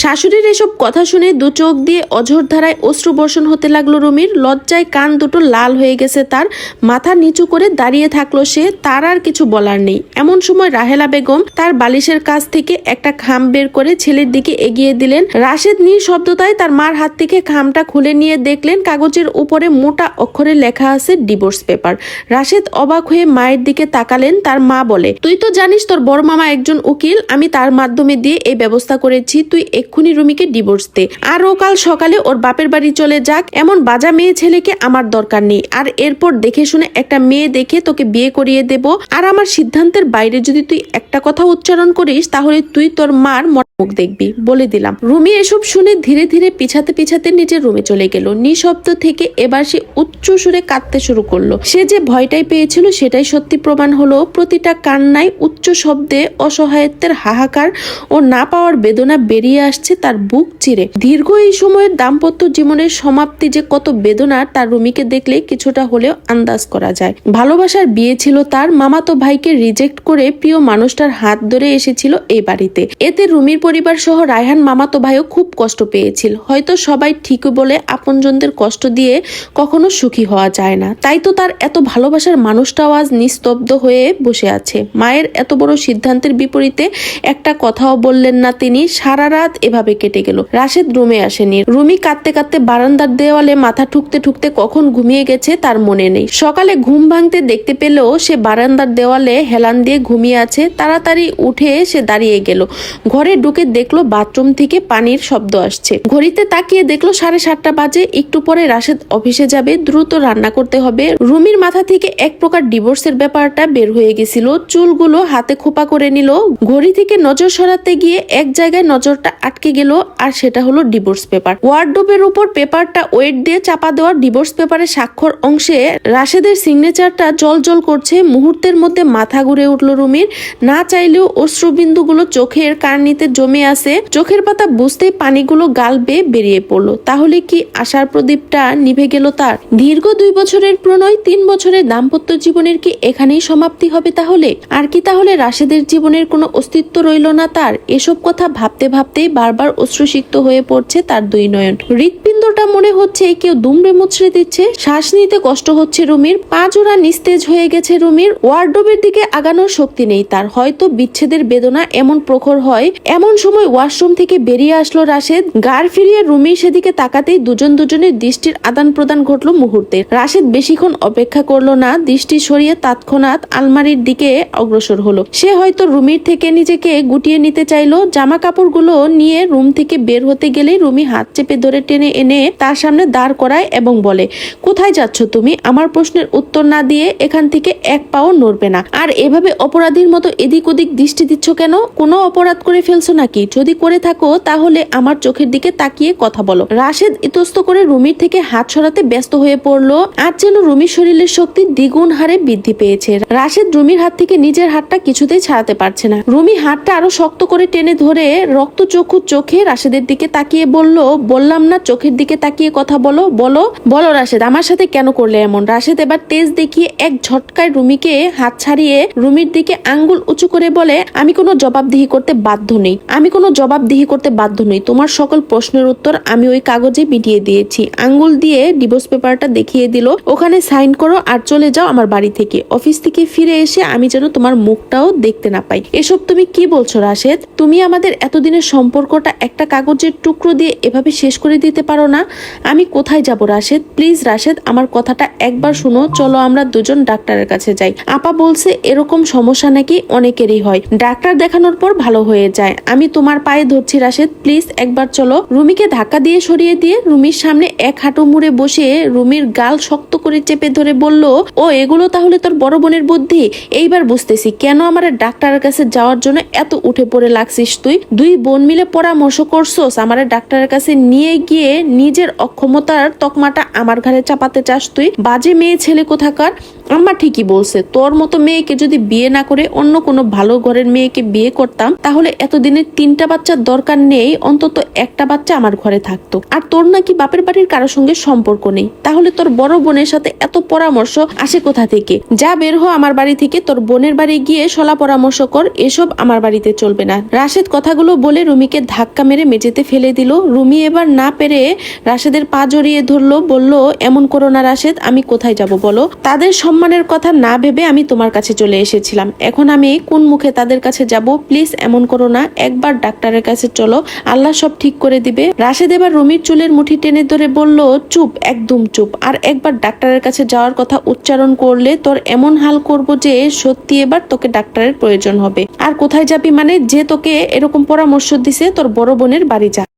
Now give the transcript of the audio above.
শাশুড়ির এসব কথা শুনে দু চোখ দিয়ে অঝোর ধারায় অশ্রু বর্ষণ হতে লাগলো রুমির। লজ্জায় কান দুটো লাল হয়ে গেছে তার। মাথা নিচু করে দাঁড়িয়ে থাকলো সে। তার আর কিছু বলার নেই। এমন সময় রাহেলা বেগম তার বালিশের কাছ থেকে একটা খাম বের করে ছেলের দিকে এগিয়ে দিলেন। রাশেদ নিঃশব্দতায় তার মার হাত থেকে খামটা খুলে নিয়ে দেখলেন কাগজের উপরে মোটা অক্ষরে লেখা আছে ডিভোর্স পেপার। রাশেদ অবাক হয়ে মায়ের দিকে তাকালেন। তার মা বলে, তুই তো জানিস তোর বড় মামা একজন উকিল, আমি তার মাধ্যমে দিয়ে এই ব্যবস্থা করেছি, তুই এক্ষুনি রুমিকে ডিভোর্স দে। আর ও কাল সকালে ওর বাপের বাড়ি চলে যাক। এমন বাজা মেয়ে ছেলেকে আমার দরকার নেই। আর এরপর দেখে শুনে একটা মেয়ে দেখে তোকে বিয়ে করিয়ে দেব। আর আমার সিদ্ধান্তের বাইরে যদি তুই একটা কথা উচ্চারণ করিস তাহলে তুই তোর মার মুখ দেখবি, বলে দিলাম। রুমি এসব শুনে ধীরে ধীরে পিছাতে পিছাতে নিজের রুমে চলে গেল। নিঃশব্দ থেকে এবার সে উচ্চ সুরে কাঁদতে শুরু করলো। সে যে ভয়টাই পেয়েছিল সেটাই সত্যি প্রমাণ হলো। প্রতিটা কান্নায় উচ্চ শব্দে অসহায়ত্বের হাহাকার ও না পাওয়ার বেদনা বেরিয়ে আসছে তার বুক চিরে। দীর্ঘ এই সময়ের দাম্পত্য জীবনের সমাপ্তি যে কত বেদনা তার রুমিকে দেখলে কিছুটা হলেও আন্দাজ করা যায়। ভালোবাসার বিয়ে ছিল তার। মামাতো ভাইকে রিজেক্ট করে প্রিয় মানুষটার হাত ধরে এসেছিল এই বাড়িতে। এতে রুমির পরিবার সহ রায়হান মামাতো ভাইও খুব কষ্ট পেয়েছিল। হয়তো সবাই ঠিকই বলে আপনজনদের কষ্ট দিয়ে কখনো সুখী হওয়া যায় না। তাই তো তার এত ভালোবাসার মানুষটাও আজ নিস্তব্ধ হয়ে বসে আছে। মায়ের এত বড় সিদ্ধান্তের বিপরীতে একটা কথাও বললেন না তিনি। সারা রাত এভাবে কেটে গেল। রাশেদ রুমে আসেনি। রুমি কাঁদতে কাঁদতে বারান্দার দেওয়ালে মাথা ঠুকতে ঠুকতে কখন ঘুমিয়ে গেছে তার মনে নেই। সকালে ঘুম ভাঙতে দেখতে পেলেও সে বারান্দার দেওয়ালে হেলান দিয়ে ঘুমিয়ে আছে। তাড়াতাড়ি উঠে সে দাঁড়িয়ে গেল। ঘরে ঢুকে দেখলো বাথরুম থেকে পানির শব্দ আসছে। ঘড়িতে তাকিয়ে দেখলো 7:30 বাজে। একটু পরে রাশেদ অফিসে যাবে, দ্রুত রান্না করতে হবে। রুমির মাথা থেকে এক প্রকার ডিভোর্সের ব্যাপারটা বের হয়ে গেছিল। চুলগুলো হাতে খোপা করে নিল। ঘড়ি থেকে নজর সরাতে গিয়ে এক জায়গায় নজরটা আটকে গেল, আর সেটা হলো ডিভোর্স পেপার। ওয়ার্ডরোবের উপর পেপারটা ওয়েট দিয়ে চাপা দেওয়া। ডিভোর্স পেপারের স্বাক্ষর অংশে রাশেদের সিগনেচারটা জল করছে। মুহূর্তের মধ্যে মাথা ঘুরে উঠল রুমির। না চাইলেও অশ্রুবিন্দুগুলো চোখের কার্নিতে জমে আছে। চোখের পাতা বুঝতেই পানিগুলো গাল বেয়ে বেরিয়ে পড়লো। তাহলে কি আশার প্রদীপটা নিভে গেল তার? দীর্ঘ 2 বছরের প্রণয়, 3 বছরের দাম্পত্য জীবনের কি এখানেই সমাপ্তি হবে তাহলে? আর কি তাহলে রাশেদের জীবনের কোনো অস্তিত্ব রইল না তার? এসব কথা ভাবতে ভাবতেই বারবার অশ্রুসিক্ত হয়ে পড়ছে তার 2 নয়ন। হৃৎপিণ্ডটা মনে হচ্ছে কেউ দুমড়ে মুচড়ে দিচ্ছে। শ্বাস নিতে কষ্ট হচ্ছে রুমির। পা জোড়া নিস্তেজ হয়ে গেছে রুমির। ওয়ার্ডরোবের দিকে আগানোর শক্তি নেই তার। হয়তো বিচ্ছেদের বেদনা এমন প্রখর হয়। এমন সময় ওয়াশরুম থেকে বেরিয়ে আসলো রাশেদ। গাড় ফিরিয়ে রুমির সেদিকে তাকাতেই দুজনের দৃষ্টির আদান প্রদান ঘটলো মুহূর্তে। রাশেদ বেশিক্ষণ অপেক্ষা করলো না। দৃষ্টি সরিয়ে তৎক্ষণাৎ আলমারির দিকে অগ্রসর হলো। সে হয়তো রুমির থেকে নিজেকে গুটিয়ে নিতে চাইলো। জামা কাপড়গুলো নিয়ে রুম থেকে বের হতে গেলেই রুমি হাত চেপে ধরে টেনে এনে তার সামনে দাঁড় করায় এবং বলে, কোথায় যাচ্ছ তুমি? আমার প্রশ্নের উত্তর না দিয়ে এখান থেকে এক পাও নড়বে না। আর এভাবে অপরাধীর মতো এদিক ওদিক দৃষ্টি দিচ্ছ কেন? কোনো অপরাধ করে ফেলছো নাকি? যদি করে থাকো তাহলে আমার চোখের দিকে তাকিয়ে কথা বলো। রাশেদ ইতস্ত করে রুমির থেকে হাত সরাতে ব্যস্ত হয়ে পড়লো। আর যেন রুমির শরীরের শক্তি দ্বিগুণ হারে বৃদ্ধি পেয়েছে। রাশেদ রুমির হাত থেকে নিজের হাতটা কিছুতেই ছাড়াতে পারছে না। রুমি হাতটা আরো শক্ত করে টেনে ধরে রক্ত চোখে রাশেদের দিকে তাকিয়ে বলল, বললাম না চোখের দিকে তাকিয়ে কথা বলো। বলো রাশেদ, আমার সাথে কেন করলে এমন? রাশেদ এবার তেজ দেখিয়ে এক ঝটকায় রুমিকে হাত ছাড়িয়ে রুমির দিকে আঙ্গুল উঁচু করে বলে, আমি কোনো জবাবদিহি করতে বাধ্য নই। তোমার সকল প্রশ্নের উত্তর আমি ওই কাগজে মিটিয়ে দিয়েছি। আঙ্গুল দিয়ে ডিভোর্স পেপারটা দেখিয়ে দিল। ওখানে সাইন করো আর চলে যাও আমার বাড়ি থেকে। অফিস থেকে ফিরে এসে আমি যেন তোমার মুখটাও দেখতে না পাই। এসব তুমি কি বলছো রাশেদ? তুমি আমাদের এতদিনের সম্পর্কটা একটা কাগজের টুকরো দিয়ে এভাবে শেষ করে দিতে পারো না? আমি কোথায় যাব রাশেদ? প্লিজ রাশেদ, আমার কথাটা একবার শুনো। চলো আমরা দুজন ডাক্তারের কাছে যাই। আপা বলছে এরকম সমস্যা নাকি অনেকেরই হয়, ডাক্তার দেখানোর পর ভালো হয়ে যায়। আমি তোমার পায়ে ধরছি রাশেদ, প্লিজ একবার চলো। রুমিকে ধাক্কা দিয়ে সরিয়ে দিয়ে রুমির সামনে এক হাঁটু মুড়ে বসে রুমির গাল শক্ত করে চেপে ধরে বলল, ও এগুলো তাহলে তোর বড় বোনের বুদ্ধি? এইবার বুঝতেছি কেন আমার ডাক্তারের কাছে যাওয়ার জন্য এত উঠে পড়ে লাগছিস তুই। 2 বোন মিলে পরামর্শ করছোস আমার ডাক্তারের কাছে নিয়ে গিয়ে নিজের অক্ষমতার তকমাটা আমার ঘাড়ে চাপাতে চাস তুই। বাজে মেয়ে ছেলে কোথাকার। আম্মা ঠিকই বলছে, তোর মতো মেয়েকে যদি বিয়ে না করে অন্য কোনো ভালো ঘরের মেয়েকে বিয়ে করতাম তাহলে এতদিনে 3টা বাচ্চার দরকার নেই, অন্তত একটা বাচ্চা আমার ঘরে থাকতো। আর তোর নাকি বাপের বাড়ির কারোর সঙ্গে সম্পর্ক নেই, তাহলে তোর বড় বোনের সাথে এত পরামর্শ আসে কোথা থেকে? যা বের হ আমার বাড়ি থেকে, তোর বোনের বাড়ি গিয়ে সলা পরামর্শ কর, এসব আমার বাড়িতে চলবে না। রাশেদ কথাগুলো বলে রুমিকে ধাক্কা মেরে মেঝেতে ফেলে দিল। রুমি এবার না পেরে রাশেদের পা জড়িয়ে ধরলো, বলল, এমন করো না রাশেদ, আমি কোথায় যাব বলো? তাদের সম্মানের কথা না ভেবে আমি তোমার কাছে চলে এসেছিলাম, এখন আমি কোন মুখে তাদের কাছে যাব? প্লিজ এমন করো না, একবার ডাক্তারের কাছে চলো, আল্লাহ সব ঠিক করে দিবে। রাশেদ এবার রুমির চুলের মুঠি টেনে ধরে বলল, চুপ, একদম চুপ, আর একবার ডাক্তারের কাছে যাওয়ার কথা উচ্চারণ করলে তোর এমন হাল করব যে সত্যি এবার তোকে ডাক্তারের প্রয়োজন হবে। আর কোথায় যাবি মানে? যে তোকে এরকম পরামর্শ দিছে তোর বড় বোনের বাড়ি যা।